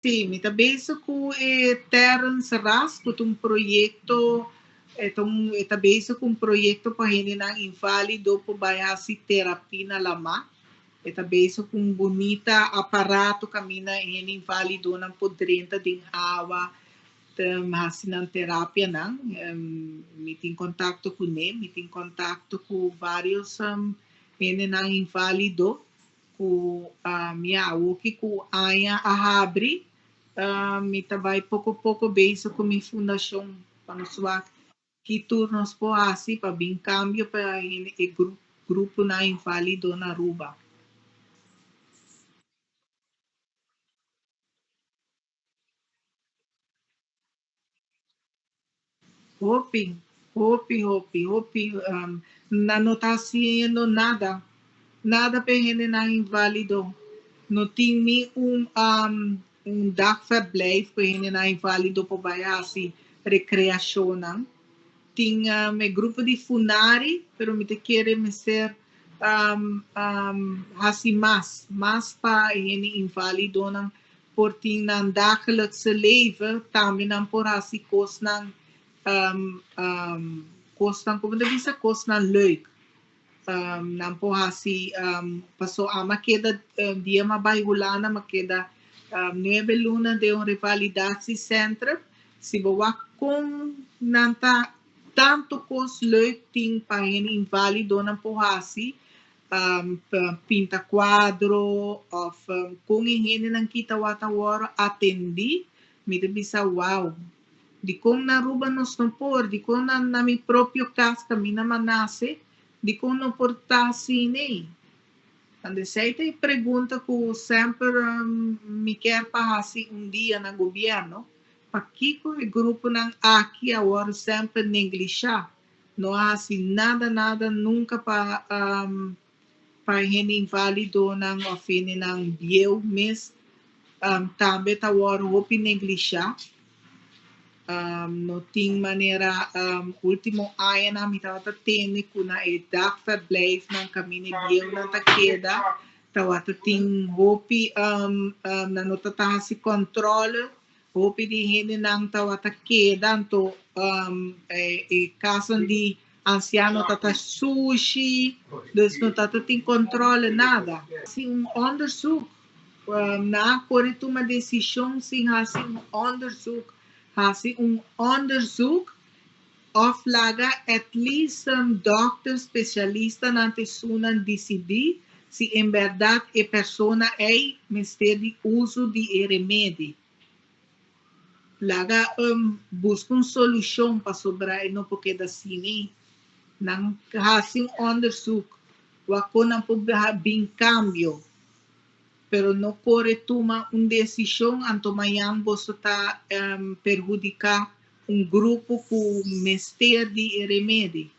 Sim, me tabeso ko Terence Ras kutong proyekto tabeso kung proyekto pa hindi ng invalido po baya si therapy na lama. Tabeso kung bonita aparato kami na invalido ng podrenta ding awa masin ng terapia nang meeting kontakto ko meeting kontakto ko varios hindi ng invalido ku miauki ku aya ahabri mitabay pouco beijo com minha fundação panuswak que turnos po asi pa bing cambio pa grupo na invalido na Ruba. Hoping, hoping, não está sendo nada para na inválido. Não tem um dag verblijf para na inválido po ba assim recreação não. Tinha meu grupo de funari, pero me te querer me ser assim mais para inválido não por tin nan dagelijkse leven, também não por assim kos ng kostang como deve ser kostang leuk nampo hasi paso makeda dia mabayhulana makeda 9 luna de un revalidasi centro si bawa kung nanta tanto kos leuk ting pahin invalido ng pohasi pinta quadro of kung ihini ng kita watawaro atendi mi bisa wow di kung naruba nos por, di kung na mi proprio cas kami na manase, di kung no portasi ne. Ande sei te pergunta ko sempre mi quer pahasi dia na gobyerno, pakiko e grupo ng aqui agora sempre neglisha. No hasi nada nunca pa hini invalido ng ofini ng bieu mes tambe tawar hopi neglisha no ting manera último ano na mitawata tene kuna dak verblijf ng kami ni Biel na takeda tawata ting hopi na notataha si control hopi di hini ng tawata keda to kaso di anziano tata sushi dus no tata ting control nada si onderzoek na correto uma decisão sim assim onderzoek hasi onderzoek of laga at least doctor specialista nante sunan decidir se em verdade a persona é mister de uso de remedi. Laga busca solução para sobrar no porque da sini nang hasi onderzoek wako nang bin cambio pero no corre toma decisão antomayang bosto ta perjudicar grupo com mister de remedi.